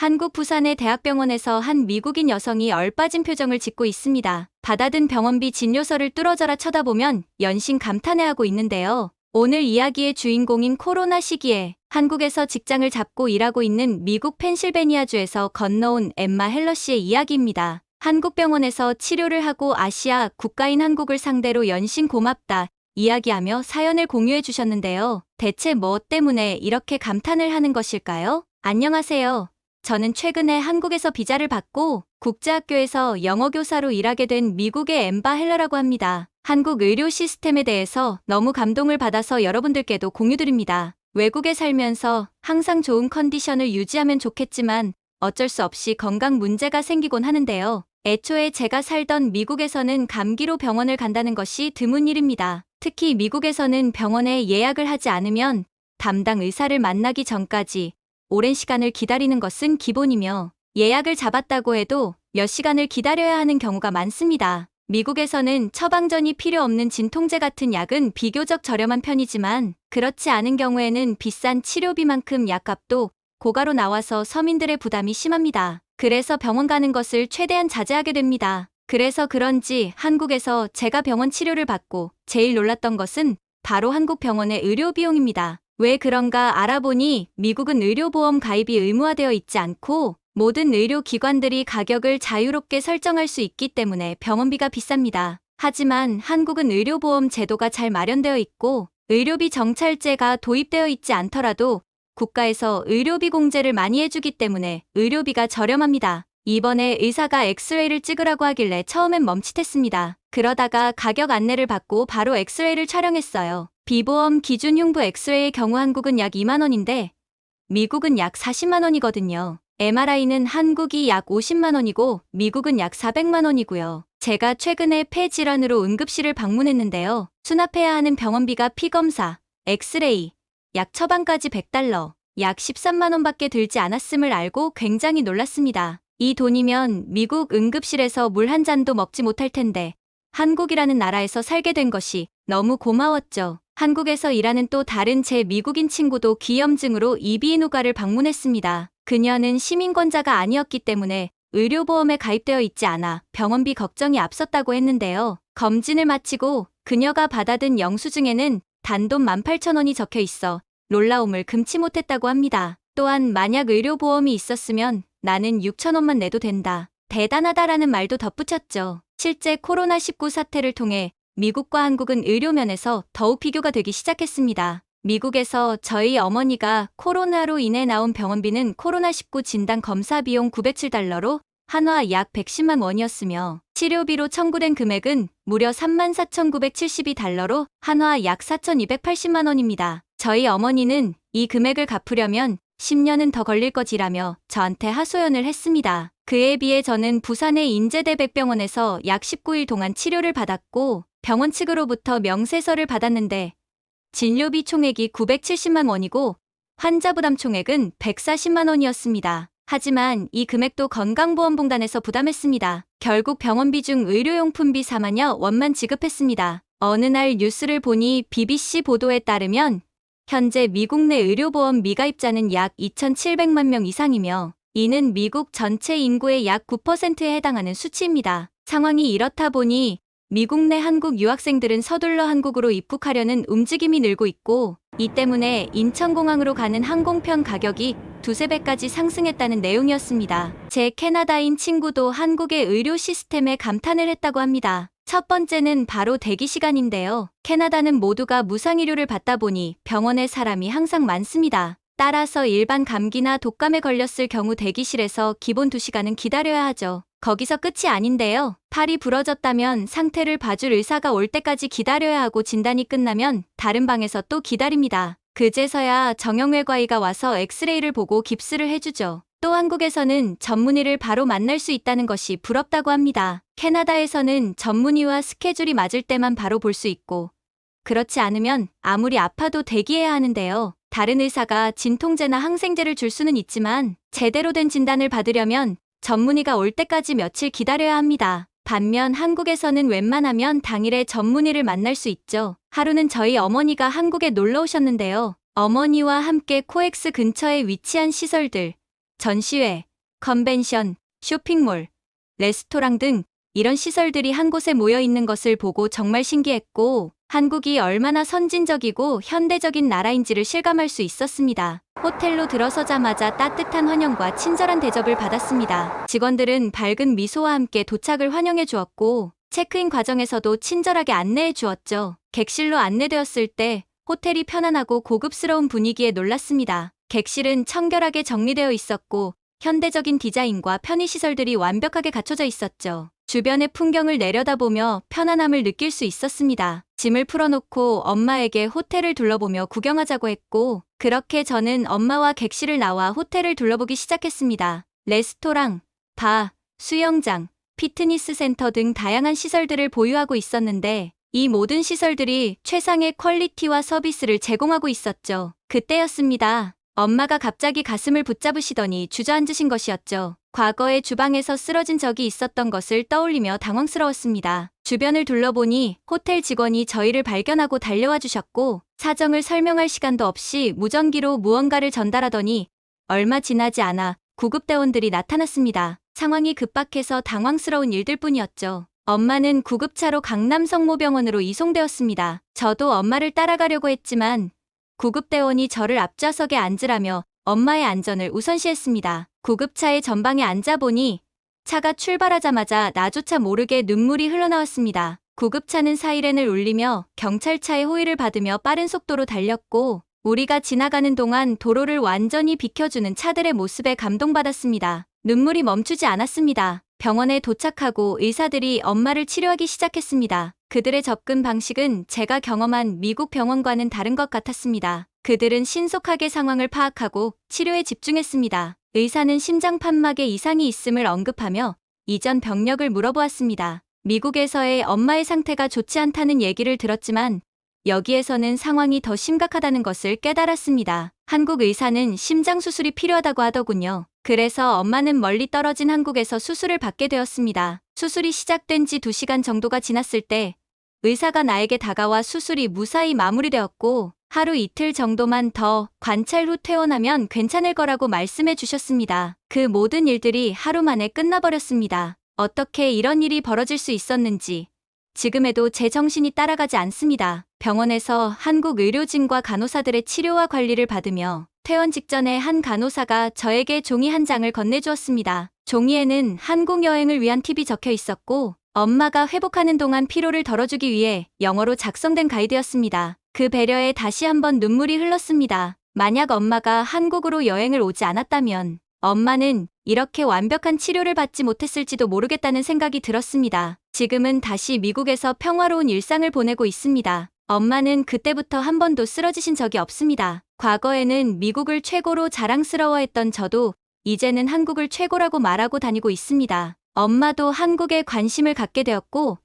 한국 부산의 대학병원에서 한 미국인 여성이 얼빠진 표정을 짓고 있습니다. 받아든 병원비 진료서를 뚫어져라 쳐다보면 연신 감탄해하고 있는데요. 오늘 이야기의 주인공인 코로나 시기에 한국에서 직장을 잡고 일하고 있는 미국 펜실베니아주에서 건너온 엠마 헬러 씨의 이야기입니다. 한국 병원에서 치료를 하고 아시아 국가인 한국을 상대로 연신 고맙다 이야기하며 사연을 공유해 주셨는데요. 대체 뭐 때문에 이렇게 감탄을 하는 것일까요? 안녕하세요. 저는 최근에 한국에서 비자를 받고 국제학교에서 영어교사로 일하게 된 미국의 엠바 헬러라고 합니다. 한국 의료 시스템에 대해서 너무 감동을 받아서 여러분들께도 공유드립니다. 외국에 살면서 항상 좋은 컨디션을 유지하면 좋겠지만 어쩔 수 없이 건강 문제가 생기곤 하는데요. 애초에 제가 살던 미국에서는 감기로 병원을 간다는 것이 드문 일입니다. 특히 미국에서는 병원에 예약을 하지 않으면 담당 의사를 만나기 전까지 오랜 시간을 기다리는 것은 기본이며 예약을 잡았다고 해도 몇 시간을 기다려야 하는 경우가 많습니다. 미국에서는 처방전이 필요 없는 진통제 같은 약은 비교적 저렴한 편이지만 그렇지 않은 경우에는 비싼 치료비만큼 약값도 고가로 나와서 서민들의 부담이 심합니다. 그래서 병원 가는 것을 최대한 자제하게 됩니다. 그래서 그런지 한국에서 제가 병원 치료를 받고 제일 놀랐던 것은 바로 한국 병원의 의료 비용입니다. 왜 그런가 알아보니 미국은 의료보험 가입이 의무화되어 있지 않고 모든 의료기관들이 가격을 자유롭게 설정할 수 있기 때문에 병원비가 비쌉니다. 하지만 한국은 의료보험 제도가 잘 마련되어 있고 의료비 정찰제가 도입되어 있지 않더라도 국가에서 의료비 공제를 많이 해주기 때문에 의료비가 저렴합니다. 이번에 의사가 엑스레이를 찍으라고 하길래 처음엔 멈칫했습니다. 그러다가 가격 안내를 받고 바로 엑스레이를 촬영했어요. 비보험 기준 흉부 엑스레이의 경우 한국은 약 2만 원인데 미국은 약 40만 원이거든요. MRI는 한국이 약 50만 원이고 미국은 약 400만 원이고요. 제가 최근에 폐 질환으로 응급실을 방문했는데요. 수납해야 하는 병원비가 피검사, 엑스레이, 약 처방까지 100달러, 약 13만 원밖에 들지 않았음을 알고 굉장히 놀랐습니다. 이 돈이면 미국 응급실에서 물 한 잔도 먹지 못할 텐데 한국이라는 나라에서 살게 된 것이 너무 고마웠죠. 한국에서 일하는 또 다른 제 미국인 친구도 기염증으로 이비인후과를 방문했습니다. 그녀는 시민권자가 아니었기 때문에 의료보험에 가입되어 있지 않아 병원비 걱정이 앞섰다고 했는데요. 검진을 마치고 그녀가 받아든 영수증에는 단돈 18,000원이 적혀 있어 놀라움을 금치 못했다고 합니다. 또한 만약 의료보험이 있었으면 나는 6,000원만 내도 된다. 대단하다라는 말도 덧붙였죠. 실제 코로나19 사태를 통해 미국과 한국은 의료면에서 더욱 비교가 되기 시작했습니다. 미국에서 저희 어머니가 코로나로 인해 나온 병원비는 코로나19 진단 검사 비용 907달러로 한화 약 110만 원이었으며 치료비로 청구된 금액은 무려 34,972달러로 한화 약 4,280만 원입니다. 저희 어머니는 이 금액을 갚으려면 10년은 더 걸릴 것이라며 저한테 하소연을 했습니다. 그에 비해 저는 부산의 인제대백병원에서 약 19일 동안 치료를 받았고 병원 측으로부터 명세서를 받았는데 진료비 총액이 970만 원이고 환자 부담 총액은 140만 원이었습니다. 하지만 이 금액도 건강보험공단에서 부담했습니다. 결국 병원비 중 의료용품비 4만여 원만 지급했습니다. 어느 날 뉴스를 보니 BBC 보도에 따르면 현재 미국 내 의료보험 미가입자는 약 2,700만 명 이상이며 이는 미국 전체 인구의 약 9%에 해당하는 수치입니다. 상황이 이렇다 보니 미국 내 한국 유학생들은 서둘러 한국으로 입국하려는 움직임이 늘고 있고 이 때문에 인천공항으로 가는 항공편 가격이 두세 배까지 상승했다는 내용이었습니다. 제 캐나다인 친구도 한국의 의료 시스템에 감탄을 했다고 합니다. 첫 번째는 바로 대기 시간인데요. 캐나다는 모두가 무상의료를 받다 보니 병원에 사람이 항상 많습니다. 따라서 일반 감기나 독감에 걸렸을 경우 대기실에서 기본 2시간은 기다려야 하죠. 거기서 끝이 아닌데요. 팔이 부러졌다면 상태를 봐줄 의사가 올 때까지 기다려야 하고 진단이 끝나면 다른 방에서 또 기다립니다. 그제서야 정형외과의가 와서 엑스레이를 보고 깁스를 해주죠. 또 한국에서는 전문의를 바로 만날 수 있다는 것이 부럽다고 합니다. 캐나다에서는 전문의와 스케줄이 맞을 때만 바로 볼 수 있고 그렇지 않으면 아무리 아파도 대기해야 하는데요. 다른 의사가 진통제나 항생제를 줄 수는 있지만 제대로 된 진단을 받으려면 전문의가 올 때까지 며칠 기다려야 합니다. 반면 한국에서는 웬만하면 당일에 전문의를 만날 수 있죠. 하루는 저희 어머니가 한국에 놀러 오셨는데요. 어머니와 함께 코엑스 근처에 위치한 시설들, 전시회, 컨벤션, 쇼핑몰, 레스토랑 등 이런 시설들이 한 곳에 모여 있는 것을 보고 정말 신기했고, 한국이 얼마나 선진적이고 현대적인 나라인지를 실감할 수 있었습니다. 호텔로 들어서자마자 따뜻한 환영과 친절한 대접을 받았습니다. 직원들은 밝은 미소와 함께 도착을 환영해 주었고, 체크인 과정에서도 친절하게 안내해 주었죠. 객실로 안내되었을 때 호텔이 편안하고 고급스러운 분위기에 놀랐습니다. 객실은 청결하게 정리되어 있었고, 현대적인 디자인과 편의시설들이 완벽하게 갖춰져 있었죠. 주변의 풍경을 내려다보며 편안함을 느낄 수 있었습니다. 짐을 풀어놓고 엄마에게 호텔을 둘러보며 구경하자고 했고, 그렇게 저는 엄마와 객실을 나와 호텔을 둘러보기 시작했습니다. 레스토랑, 바, 수영장, 피트니스 센터 등 다양한 시설들을 보유하고 있었는데, 이 모든 시설들이 최상의 퀄리티와 서비스를 제공하고 있었죠. 그때였습니다. 엄마가 갑자기 가슴을 붙잡으시더니 주저앉으신 것이었죠. 과거에 주방에서 쓰러진 적이 있었던 것을 떠올리며 당황스러웠습니다. 주변을 둘러보니 호텔 직원이 저희를 발견하고 달려와 주셨고, 사정을 설명할 시간도 없이 무전기로 무언가를 전달하더니 얼마 지나지 않아 구급대원들이 나타났습니다. 상황이 급박해서 당황스러운 일들 뿐이었죠. 엄마는 구급차로 강남 성모병원으로 이송되었습니다. 저도 엄마를 따라가려고 했지만 구급대원이 저를 앞좌석에 앉으라며 엄마의 안전을 우선시했습니다. 구급차의 전방에 앉아보니 차가 출발하자마자 나조차 모르게 눈물이 흘러나왔습니다. 구급차는 사이렌을 울리며 경찰차의 호위를 받으며 빠른 속도로 달렸고, 우리가 지나가는 동안 도로를 완전히 비켜주는 차들의 모습에 감동받았습니다. 눈물이 멈추지 않았습니다. 병원에 도착하고 의사들이 엄마를 치료하기 시작했습니다. 그들의 접근 방식은 제가 경험한 미국 병원과는 다른 것 같았습니다. 그들은 신속하게 상황을 파악하고 치료에 집중했습니다. 의사는 심장 판막에 이상이 있음을 언급하며 이전 병력을 물어보았습니다. 미국에서의 엄마의 상태가 좋지 않다는 얘기를 들었지만 여기에서는 상황이 더 심각하다는 것을 깨달았습니다. 한국 의사는 심장 수술이 필요하다고 하더군요. 그래서 엄마는 멀리 떨어진 한국에서 수술을 받게 되었습니다. 수술이 시작된 지 2시간 정도가 지났을 때 의사가 나에게 다가와 수술이 무사히 마무리되었고, 하루 이틀 정도만 더 관찰 후 퇴원하면 괜찮을 거라고 말씀해 주셨습니다. 그 모든 일들이 하루 만에 끝나버렸습니다. 어떻게 이런 일이 벌어질 수 있었는지 지금에도 제 정신이 따라가지 않습니다. 병원에서 한국 의료진과 간호사들의 치료와 관리를 받으며 퇴원 직전에 한 간호사가 저에게 종이 한 장을 건네주었습니다. 종이에는 한국 여행을 위한 팁이 적혀 있었고, 엄마가 회복하는 동안 피로를 덜어주기 위해 영어로 작성된 가이드였습니다. 그 배려에 다시 한번 눈물이 흘렀습니다. 만약 엄마가 한국으로 여행을 오지 않았다면 엄마는 이렇게 완벽한 치료를 받지 못했을지도 모르겠다는 생각이 들었습니다. 지금은 다시 미국에서 평화로운 일상을 보내고 있습니다. 엄마는 그때부터 한 번도 쓰러지신 적이 없습니다. 과거에는 미국을 최고로 자랑스러워했던 저도 이제는 한국을 최고라고 말하고 다니고 있습니다. 엄마도 한국에 관심을 갖게 되었고,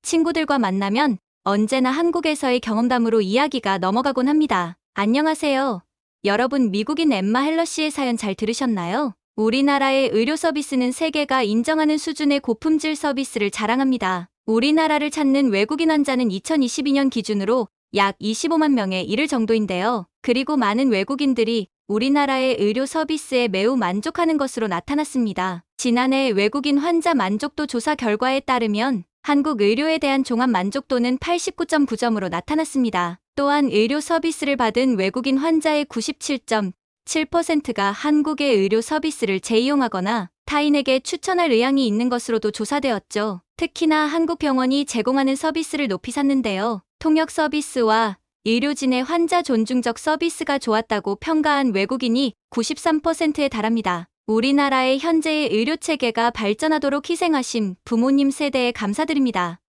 친구들과 만나면 언제나 한국에서의 경험담으로 이야기가 넘어가곤 합니다. 안녕하세요. 여러분, 미국인 엠마 헬러 씨의 사연 잘 들으셨나요? 우리나라의 의료 서비스는 세계가 인정하는 수준의 고품질 서비스를 자랑합니다. 우리나라를 찾는 외국인 환자는 2022년 기준으로 약 25만 명에 이를 정도인데요. 그리고 많은 외국인들이 우리나라의 의료 서비스에 매우 만족하는 것으로 나타났습니다. 지난해 외국인 환자 만족도 조사 결과에 따르면 한국 의료에 대한 종합 만족도는 89.9점으로 나타났습니다. 또한 의료 서비스를 받은 외국인 환자의 97.7%가 한국의 의료 서비스를 재이용하거나 타인에게 추천할 의향이 있는 것으로도 조사되었죠. 특히나 한국 병원이 제공하는 서비스를 높이 샀는데요. 통역 서비스와 의료진의 환자 존중적 서비스가 좋았다고 평가한 외국인이 93%에 달합니다. 우리나라의 현재의 의료체계가 발전하도록 희생하신 부모님 세대에 감사드립니다.